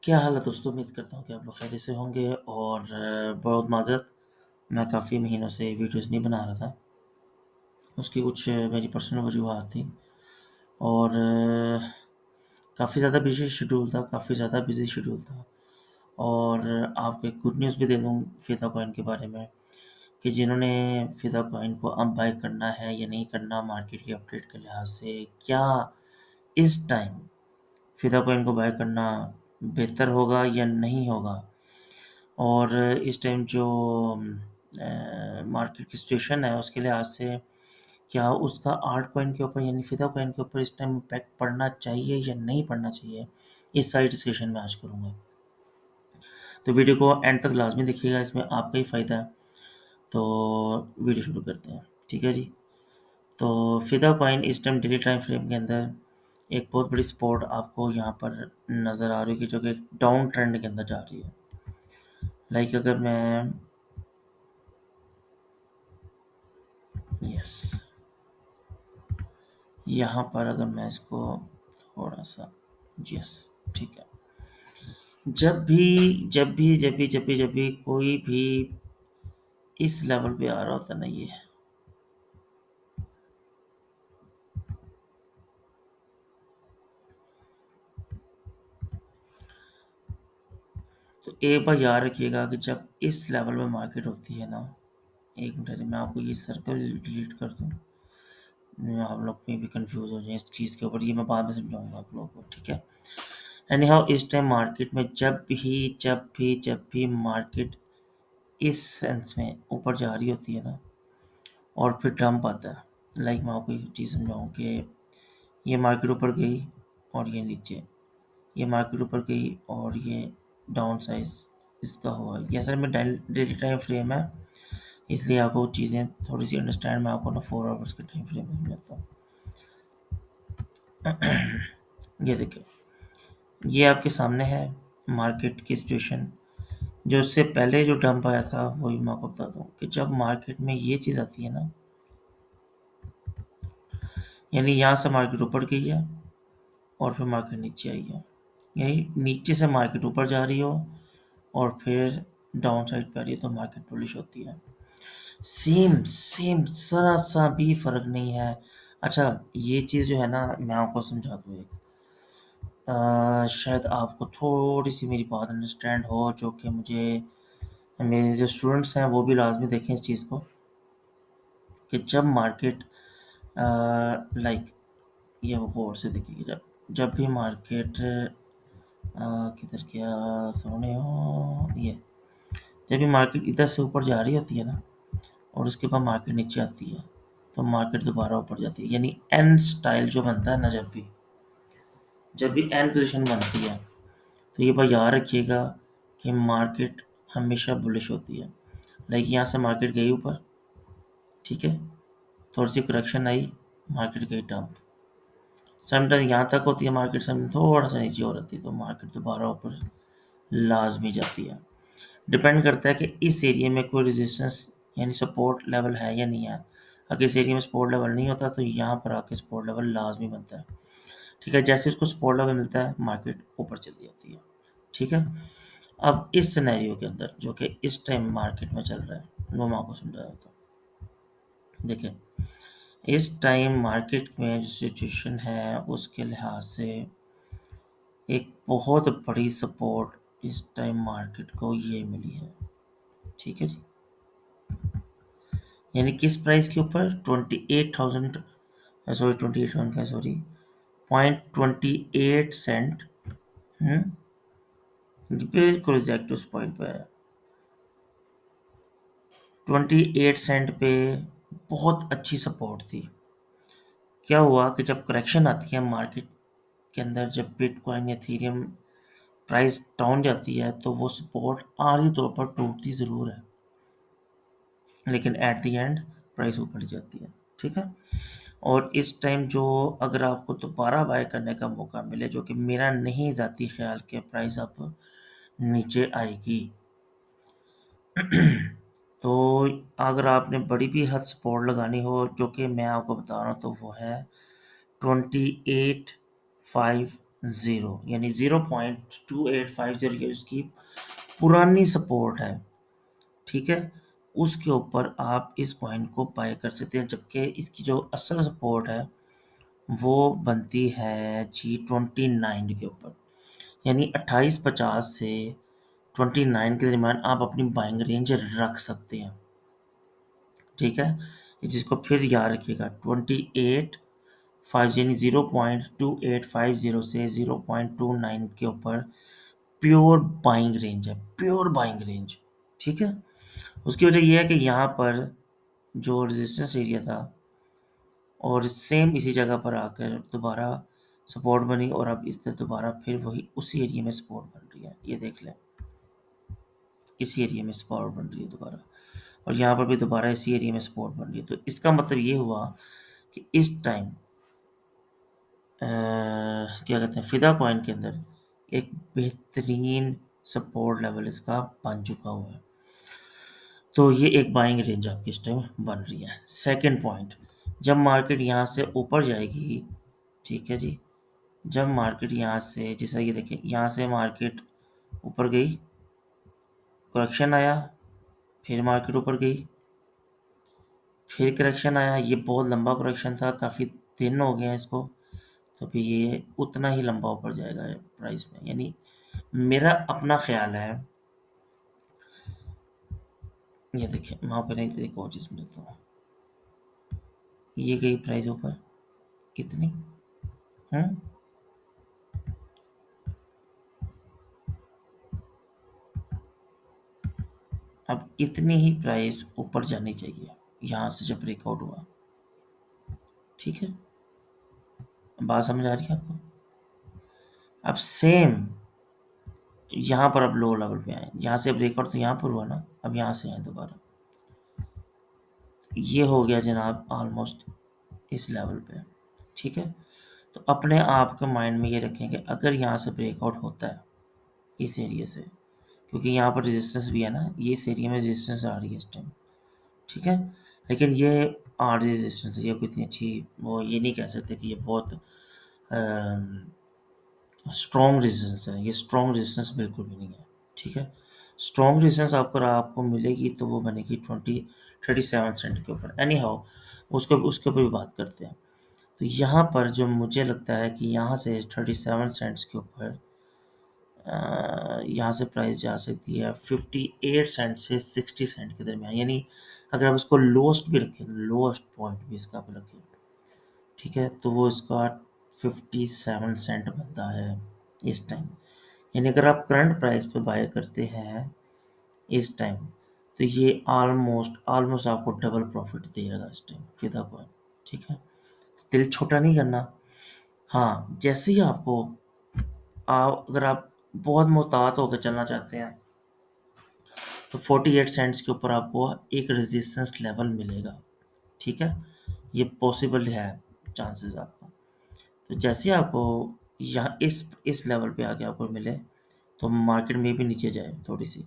क्या हाल है दोस्तों? उम्मीद करता हूँ कि आप लोग खैरियत से होंगे और बहुत माज़रत, मैं काफ़ी महीनों से वीडियोज़ नहीं बना रहा था। उसकी कुछ मेरी पर्सनल वजूहात थी और काफ़ी ज़्यादा बिज़ी शेड्यूल था, काफ़ी ज़्यादा बिज़ी शेड्यूल था। और आपको एक गुड न्यूज़ भी दे दूँ फ़िदा कॉइन के बारे में कि जिन्होंने फ़िदा कॉइन को अब बाय करना है या नहीं करना मार्केट के अपडेट के लिहाज से, क्या इस टाइम फ़िदा कॉइन को बाय करना बेहतर होगा या नहीं होगा? और इस टाइम जो मार्केट की सिचुएशन है उसके लिहाज से क्या उसका आल्ट कॉइन के ऊपर यानी फ़िदा कॉइन के ऊपर इस टाइम इम्पैक्ट पड़ना चाहिए या नहीं पड़ना चाहिए? इस सारी डिस्कशन मैं आज करूँगा। तो वीडियो को एंड तक लाज़मी देखिएगा, इसमें आपका ही फ़ायदा है। तो वीडियो शुरू करते हैं, ठीक है जी? तो फ़िदा कॉइन इस टाइम डेली टाइम फ्रेम के अंदर एक बहुत बड़ी सपोर्ट आपको यहाँ पर नज़र आ रही है कि जो कि एक डाउन ट्रेंड के अंदर जा रही है। लाइक अगर मैं यस यहाँ पर अगर मैं इसको थोड़ा-सा यस ठीक है। जब भी कोई भी इस लेवल पे आ रहा होता है ना ये, तो एक बार याद रखिएगा कि जब इस लेवल में मार्केट होती है ना, एक मिनट मैं आपको ये सर्कल डिलीट कर दूँ, आप लोग में भी कन्फ्यूज़ हो जाएँ इस चीज़ के ऊपर, ये मैं बाद में समझाऊँगा आप लोगों को, ठीक है? एनी हाउ इस टाइम मार्केट में जब भी मार्केट इस सेंस में ऊपर जा रही होती है ना और फिर डंप आता है। लाइक मैं आपको एक चीज़ समझाऊँ कि ये मार्केट ऊपर गई और ये नीचे, ये मार्केट ऊपर गई और ये डाउन साइज़ इसका हुआ। ये असल में डेली टाइम फ्रेम है, इसलिए आपको चीज़ें थोड़ी-सी अंडरस्टैंड मैं आपको ना 4 आवर्स के टाइम फ्रेम में समझाता हूँ। ये देखिए, ये आपके सामने है मार्केट की सिचुएशन। जो उससे पहले जो डंप आया था, वो भी मैं आपको बताता हूँ कि जब मार्केट में ये चीज़ आती है ना, यानी यहाँ से मार्केट ऊपर गई है और फिर मार्केट नीचे आई है। यानी नीचे से मार्केट ऊपर जा रही हो और फिर डाउन साइड पे आ रही है तो मार्केट बुलिश होती है। सेम सेम ज़रा-सा भी फ़र्क नहीं है। अच्छा, ये चीज़ जो है ना मैं आपको समझा दूँ एक। शायद आपको थोड़ी-सी मेरी बात अंडरस्टैंड हो, जो कि मुझे मेरे जो स्टूडेंट्स हैं वो भी लाज़मी देखें इस चीज़ को कि जब मार्केट लाइक ये गौर से देखिए, जब जब भी मार्केट किधर गया सोने हो ये, जब भी मार्केट इधर से ऊपर जा रही होती है ना और उसके बाद मार्केट नीचे आती है, तो मार्केट दोबारा ऊपर जाती है। यानी एन स्टाइल जो बनता है ना, जब भी एन पोज़ीशन बनती है, तो ये बात याद रखिएगा कि मार्केट हमेशा बुलिश होती है। लाइक यहाँ से मार्केट गई ऊपर, ठीक है? थोड़ी-सी करेक्शन आई, मार्केट गई डाउन। समटाइम यहाँ तक होती है मार्केट, समटाइम थोड़ा-सा नीचे हो जाती है, तो मार्केट दोबारा ऊपर लाज़मी जाती है। डिपेंड करता है कि इस एरिया में कोई रेजिस्टेंस यानी सपोर्ट लेवल है या नहीं है। अगर इस एरिया में सपोर्ट लेवल नहीं होता तो यहाँ पर आके सपोर्ट लेवल लाज़मी बनता है। ठीक है? जैसे उसको सपोर्ट लेवल मिलता है, मार्केट ऊपर चली जाती है। ठीक है? अब इस सिनेरियो के अंदर जो कि इस टाइम मार्केट में चल रहा है, वो मैं आपको समझा देता हूँ। देखिए, इस टाइम मार्केट में जो सिचुएशन है उसके लिहाज से एक बहुत बड़ी सपोर्ट इस टाइम मार्केट को ये मिली है। ठीक है जी? यानी किस प्राइस के ऊपर 28,000 सॉरी 28,000 का सॉरी 0.28 सेंट। बिल्कुल एग्जैक्ट उस पॉइंट पे है। 28 सेंट पे बहुत अच्छी सपोर्ट थी। क्या हुआ कि जब करेक्शन आती है मार्केट के अंदर, जब बिटकॉइन या इथेरियम प्राइस डाउन जाती है तो वो सपोर्ट आर्जी तौर पर टूटती ज़रूर है, लेकिन एट द एंड प्राइस ऊपर ही जाती है। ठीक है? और इस टाइम जो अगर आपको दोबारा बाय करने का मौका मिले, जो कि मेरा नहीं ज़ाती ख्याल कि प्राइस अब नीचे आएगी, तो अगर आपने बड़ी भी हद सपोर्ट लगानी हो, जो कि मैं आपको बता रहा हूँ, तो वो है 28,500 ज़ीरो, यानी 0.2850 ये उसकी पुरानी सपोर्ट है, ठीक है? उसके ऊपर आप इस पॉइंट को बाय कर सकते हैं, जबकि इसकी जो असल सपोर्ट है वो बनती है जी 29 के ऊपर, यानी 2850 से 29 के दरमियान आप अपनी बाइंग रेंज रख सकते हैं, ठीक है? जिसको फिर याद रखिएगा, 28 यानी 0.2850 से 0.29 के ऊपर प्योर बाइंग रेंज है, प्योर बाइंग रेंज, ठीक है? उसकी वजह यह है कि यहाँ पर जो रेजिस्टेंस एरिया था और सेम इसी जगह पर आकर दोबारा सपोर्ट बनी, और अब इस तरह दोबारा फिर वही उसी एरिया में सपोर्ट बन रही है, ये देख लें, इसी एरिया में सपोर्ट बन रही है दोबारा, और यहाँ पर भी दोबारा इसी एरिया में सपोर्ट बन रही है। तो इसका मतलब ये हुआ कि इस टाइम क्या कहते हैं, फिदा कॉइन के अंदर एक बेहतरीन सपोर्ट लेवल इसका बन चुका हुआ है। तो ये एक बाइंग रेंज आपकी इस टाइम बन रही है। सेकंड पॉइंट, जब मार्केट यहाँ से ऊपर जाएगी, ठीक है जी, जब मार्केट यहाँ से, जैसा ये देखिए, यहाँ से मार्केट ऊपर गई, करेक्शन आया, फिर मार्केट ऊपर गई, फिर करेक्शन आया, ये बहुत लंबा करेक्शन था, काफ़ी दिन हो गए हैं इसको, तो फिर ये उतना ही लंबा ऊपर जाएगा प्राइस में, यानी मेरा अपना ख्याल है। ये देखिए, मैं आपको नहीं एक और चीज़ मिलता हूँ, ये गई प्राइस ऊपर इतनी, हम्म, अब इतनी ही प्राइस ऊपर जानी चाहिए यहाँ से जब ब्रेकआउट हुआ, ठीक है? बात समझ आ रही है आपको? अब सेम यहाँ पर अब लो लेवल पे आए, यहाँ से ब्रेकआउट तो यहाँ पर हुआ ना, अब यहाँ से आए दोबारा, ये हो गया जनाब ऑलमोस्ट इस लेवल पे, ठीक है? तो अपने आप के माइंड में ये रखें कि अगर यहाँ से ब्रेकआउट होता है इस एरिया से, क्योंकि यहाँ पर रेजिस्टेंस भी है ना, ये इस एरिया में रेजिस्टेंस आ रही है इस टाइम, ठीक है? लेकिन ये आर रेजिस्टेंस, ये कोई इतनी अच्छी वो ये नहीं कह सकते कि ये बहुत स्ट्रॉन्ग रेजिस्टेंस है, ये स्ट्रॉन्ग रेजिस्टेंस बिल्कुल भी नहीं है, ठीक है? स्ट्रॉन्ग रेजिस्टेंस आपको मिलेगी तो वो बनेगी 37 सेंट के ऊपर, एनी हाउ उसको उसके ऊपर भी बात करते हैं। तो यहाँ पर जो मुझे लगता है कि यहाँ से 37 सेंट्स के ऊपर यहाँ से प्राइस जा सकती है 58 सेंट से 60 सेंट के दरमियान, यानी अगर आप इसको लोएस्ट भी रखें, लोएस्ट पॉइंट भी इसका आप रखें, ठीक है, तो वो इसका 57 सेंट बनता है इस टाइम। यानी अगर आप करंट प्राइस पे बाय करते हैं इस टाइम, तो ये ऑलमोस्ट ऑलमोस्ट आपको डबल प्रॉफिट देगा इस टाइम फिदा कॉइन, ठीक है? दिल छोटा नहीं करना। हाँ, जैसे ही आपको अगर आप बहुत मोहतात होकर चलना चाहते हैं, तो 48 सेंट्स के ऊपर आपको एक रेजिस्टेंस लेवल मिलेगा, ठीक है? ये पॉसिबल है, चांसेस आपका। तो जैसे ही आपको यहाँ इस लेवल पे आके आपको मिले, तो मार्केट में भी नीचे जाए थोड़ी सी,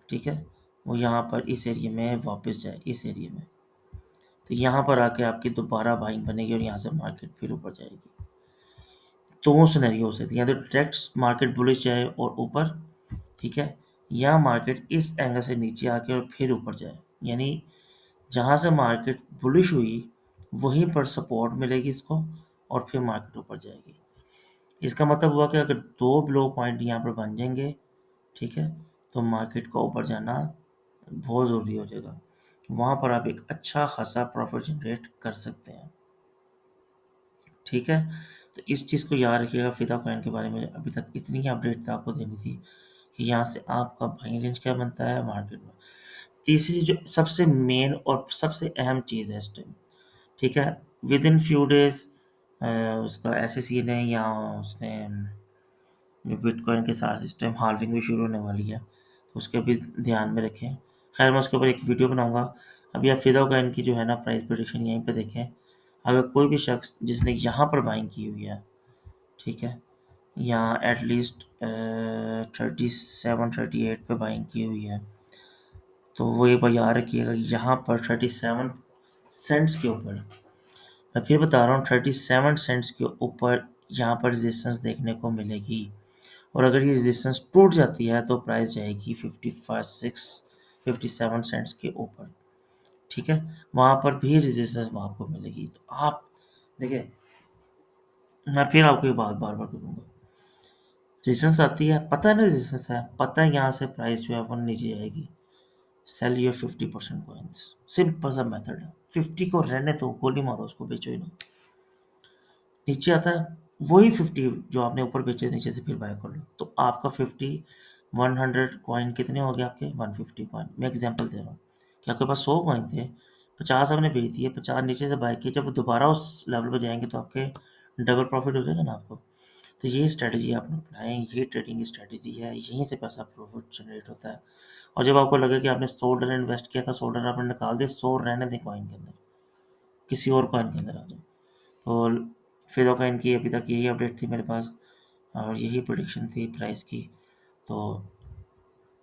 ठीक है? वो यहाँ पर इस एरिया में वापस जाए, इस एरिया में, तो यहाँ पर आके आपकी दोबारा बाइंग बनेगी और यहाँ से मार्केट फिर ऊपर जाएगी। दो सिनेरियो हो सकती है, या तो डायरेक्ट मार्केट बुलिश जाए और ऊपर, ठीक है, या मार्केट इस एंगल से नीचे आके और फिर ऊपर जाए, यानी जहाँ से मार्केट बुलिश हुई वहीं पर सपोर्ट मिलेगी इसको, और फिर मार्केट ऊपर जाएगी। इसका मतलब हुआ कि अगर दो ब्लो पॉइंट यहाँ पर बन जाएंगे, ठीक है, तो मार्केट का ऊपर जाना बहुत ज़रूरी हो जाएगा, वहाँ पर आप एक अच्छा खासा प्रॉफिट जनरेट कर सकते हैं, ठीक है? तो इस चीज़ को याद रखिएगा। फिदा कॉइन के बारे में अभी तक इतनी ही अपडेट आपको देनी थी कि यहाँ से आपका बाइंग रेंज क्या बनता है मार्केट में। तीसरी जो सबसे मेन और सबसे अहम चीज़ है इस टाइम, ठीक है, विद इन फ्यू डेज उसका एसएससी ने या उसने जो बिटकॉइन के साथ इस टाइम हाल्विंग भी शुरू होने वाली है, तो उसके भी ध्यान में रखें। खैर, मैं उसके ऊपर एक वीडियो बनाऊंगा। अभी आप फिदा कॉइन की जो है ना प्राइस प्रेडिक्शन यहीं पे देखें। अगर कोई भी शख्स जिसने यहाँ पर बाइंग की हुई है, ठीक है, या एटलीस्ट 37 38 पे बाइंग की हुई है, तो वो एक बार याद रखिएगा कि यहाँ पर 37 सेंट्स के ऊपर, मैं फिर बता रहा हूँ, 37 सेंट्स के ऊपर यहाँ पर रेजिस्टेंस देखने को मिलेगी, और अगर ये रेजिस्टेंस टूट जाती है तो प्राइस जाएगी 57 सेंट्स के ऊपर। ठीक है, वहाँ पर भी रेजिस्टेंस आपको मिलेगी। तो आप देखिए, मैं फिर आपको ये बात बार बार करूँगा, रेजिस्टेंस आती है, पता है ना रेजिस्टेंस है, पता है यहाँ से प्राइस जो है वो नीचे जाएगी, सेल योर 50% कॉइन्स। सिंपल सा मेथड है, 50 को रहने दो, गोली मारो उसको, बेचो ही ना। नीचे आता है, वही 50 जो आपने ऊपर बेचे नीचे से फिर बाय कर लो, तो आपका 50 100 कॉइन कितने हो गए आपके, 150 कॉइन। मैं एग्जांपल दे रहा हूँ कि आपके पास 100 कॉइन थे, 50 आपने बेच दिए, 50 नीचे से बाय किए, जब वो दोबारा उस लेवल पर जाएंगे तो आपके डबल प्रॉफिट हो जाएगा ना आपको। तो ये स्ट्रैटेजी आपने अपनाएं, ये ट्रेडिंग की स्ट्रैटेजी है, यहीं से पैसा प्रॉफिट जनरेट होता है। और जब आपको लगे कि आपने $100 इन्वेस्ट किया था, $100 आपने निकाल दिए, 100 रहने दें कॉइन के अंदर, किसी और कॉइन के अंदर आ जाओ। तो फिर कॉइन की अभी तक यही अपडेट थी मेरे पास, और यही प्रोडिक्शन थी प्राइस की। तो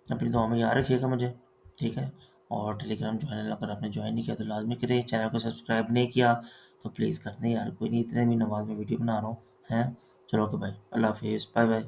अपनी दुआ में याद रखिएगा मुझे, ठीक है। और टेलीग्राम चैनल अगर आपने ज्वाइन नहीं किया तो लाजमी करें, चैनल को सब्सक्राइब नहीं किया तो प्लीज़ कर दें यार, कोई नहीं, इतने भी नमाज में वीडियो बना रहा हूँ हैं। चलो ओके भाई, अल्लाह हाफिज़, बाय बाय।